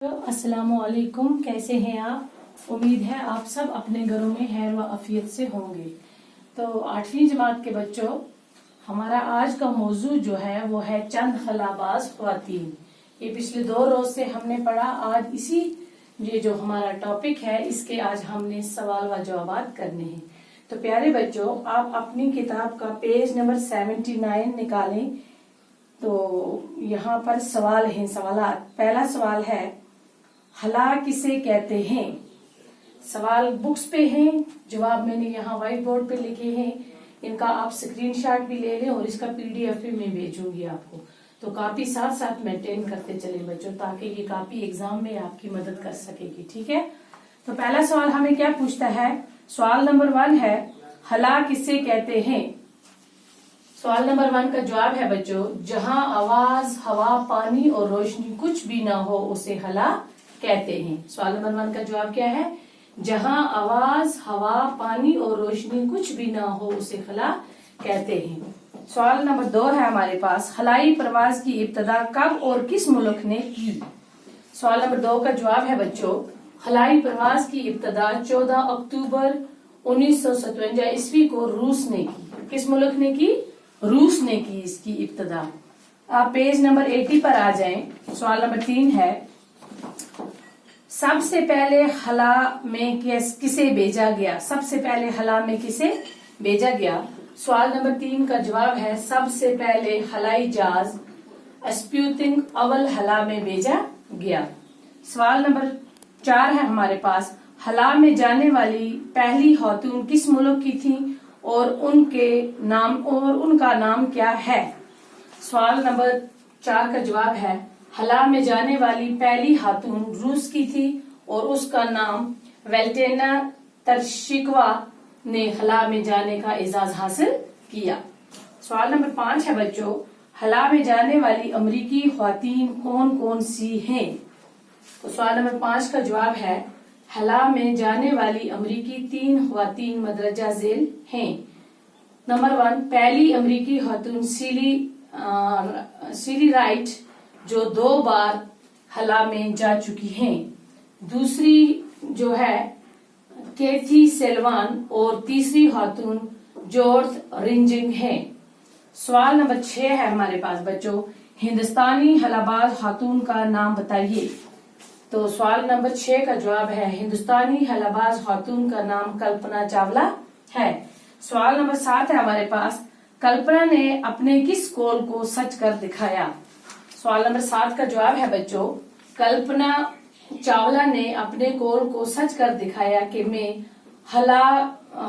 अस्सलाम वालेकुम, कैसे हैं आप? उम्मीद है आप सब अपने घरों में खैर व आफियत से होंगे। तो 8वीं जमात के बच्चों, हमारा आज का मौजू जो है वो है चंद खलाबाज ख्वातीन। ये पिछले 2 रोज से हमने पढ़ा। आज इसी ये जो हमारा टॉपिक है इसके आज हमने सवाल व जवाब करने हैं। तो प्यारे बच्चों, आप अपनी किताब का पेज नंबर 79 निकालें। तो यहाँ पर सवाल हैं, सवालात। पहला सवाल है, हला किसे कहते हैं? सवाल बुक्स पे हैं, जवाब मैंने यहाँ व्हाइट बोर्ड पे लिखे हैं। इनका आप स्क्रीनशॉट भी ले लें और इसका पीडीएफ भी मैं भेजूंगी आपको। तो कॉपी साथ साथ मेंटेन करते चले बच्चों, ताकि ये कॉपी एग्जाम में आपकी मदद कर सकेगी। ठीक है। तो पहला सवाल हमें क्या पूछता है? सवाल नंबर 1 है, हला किसे कहते हैं? सवाल नंबर 1 का जवाब है बच्चों, जहां आवाज, हवा, पानी और रोशनी कुछ भी ना हो उसे हला कहते हैं। सवाल नंबर 1 का जवाब क्या है? जहां आवाज, हवा, पानी और रोशनी कुछ भी ना हो उसे हला कहते हैं। सवाल नंबर 2 है हमारे पास, हलाई परवाज की इब्तदा कब और किस मुल्क ने की? सवाल नंबर 2 का जवाब है बच्चों, हलाई परवाज की इब्तदा 14 अक्टूबर 1957 ईस्वी को रूस ने की। किस मुल्क ने की? रूस ने की इसकी इब्तदा। आप पेज नंबर 80 पर आ जाएं। सवाल नंबर 3 है, सबसे पहले हला में किसे भेजा गया? सबसे पहले हला में किसे भेजा गया? सवाल नंबर 3 का जवाब है, सबसे पहले हलाई जहाज स्पुतनिक अव्वल हला में भेजा गया। सवाल नंबर 4 है हमारे पास, हला में जाने वाली पहली खातून किस मुल्क की थी और उनका नाम क्या है? सवाल नंबर 4 का जवाब है, हला में जाने वाली पहली खातून रूस की थी और उसका नाम वेल्टेना तरशिकवा ने हला में जाने का एजाज हासिल किया। सवाल नंबर 5 है बच्चों, हला में जाने वाली अमरीकी ख्वातीन कौन कौन सी हैं? तो सवाल नंबर 5 का जवाब है, हला में जाने वाली अमरीकी 3 ख्वातीन मदरजा झेल हैं। नंबर 1, पहली अमरीकी खातून सीली राइट, जो 2 बार हला में जा चुकी हैं। दूसरी जो है कैथी सेल्वान और तीसरी खातून जॉर्ज रिंजिंग है। सवाल नंबर 6 है हमारे पास बच्चों, हिंदुस्तानी हलाबाज खातून का नाम बताइए। तो सवाल नंबर 6 का जवाब है, हिंदुस्तानी हलाबाज खातून का नाम कल्पना चावला है। सवाल नंबर 7 है हमारे पास, कल्पना ने अपने किस कौल को सच कर दिखाया? सवाल नंबर 7 का जवाब है बच्चों, कल्पना चावला ने अपने कौल को सच कर दिखाया कि मैं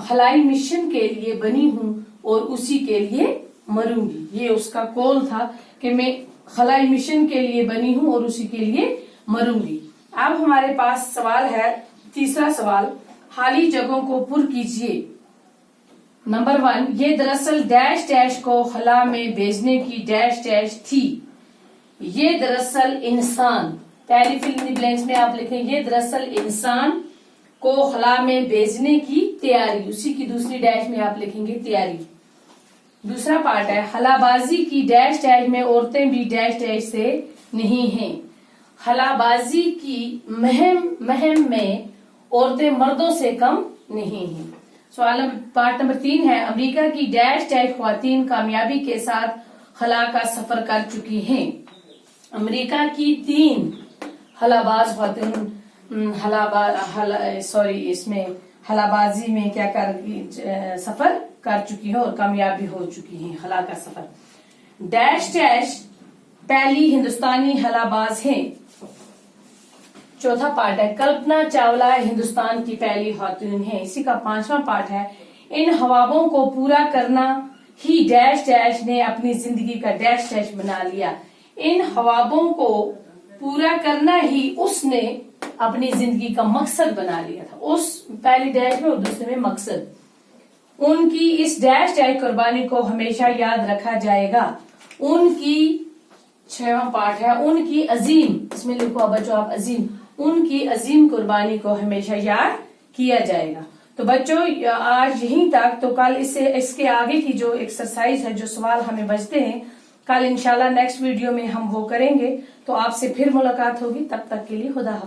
हलाई मिशन के लिए बनी हूँ और उसी के लिए मरूंगी। ये उसका कौल था कि मैं हलाई मिशन के लिए बनी हूँ और उसी के लिए मरूंगी। अब हमारे पास सवाल है, तीसरा सवाल, खाली जगहों को पुर कीजिए। नंबर 1, ये दरअसल डैश डैश को हला में भेजने की डैश डैश थी। ये दरअसल इंसान, पहली फिल इन द ब्लैंक्स में आप लिखें, ये दरअसल इंसान को हला में भेजने की तैयारी। उसी की दूसरी डैश में आप लिखेंगे तैयारी। दूसरा पार्ट है, हलाबाजी की डैश डैश में औरतें भी डैश डैश से नहीं हैं। हलाबाजी की महम में औरतें मर्दों से कम नहीं हैं। सवाल पार्ट नंबर 3 है, अमेरिका की डैश डैश ख्वातीन कामयाबी के साथ हला का सफर कर चुकी हैं। अमेरिका की 3 हलाबाज खातून इसमें हलाबाजी में क्या कर सफर कर चुकी है और कामयाब भी हो चुकी है हला का सफर। डैश डैश पहली हिंदुस्तानी हलाबाज है। चौथा पार्ट है, कल्पना चावला हिंदुस्तान की पहली खातून है। इसी का 5वां पार्ट है, इन ख्वाबों को पूरा करना ही डैश डैश ने अपनी जिंदगी का डैश डैश बना लिया। इन ख्वाबों को पूरा करना ही उसने अपनी जिंदगी का मकसद बना लिया था। उस पहली डैश में और दूसरे में मकसद। उनकी इस डैश डैश कुर्बानी को हमेशा याद रखा जाएगा। उनकी 6वां पार्ट है, उनकी अजीम, इसमें लिखो बच्चों आप अजीम, उनकी अजीम कुर्बानी को हमेशा याद किया जाएगा। तो बच्चों आज यहीं तक। तो कल इसके आगे की जो एक्सरसाइज है, जो सवाल हमें बचते हैं, कल इंशाल्लाह नेक्स्ट वीडियो में हम वो करेंगे। तो तो आपसे फिर मुलाकात होगी, तब तक के लिए खुदा हाफिज।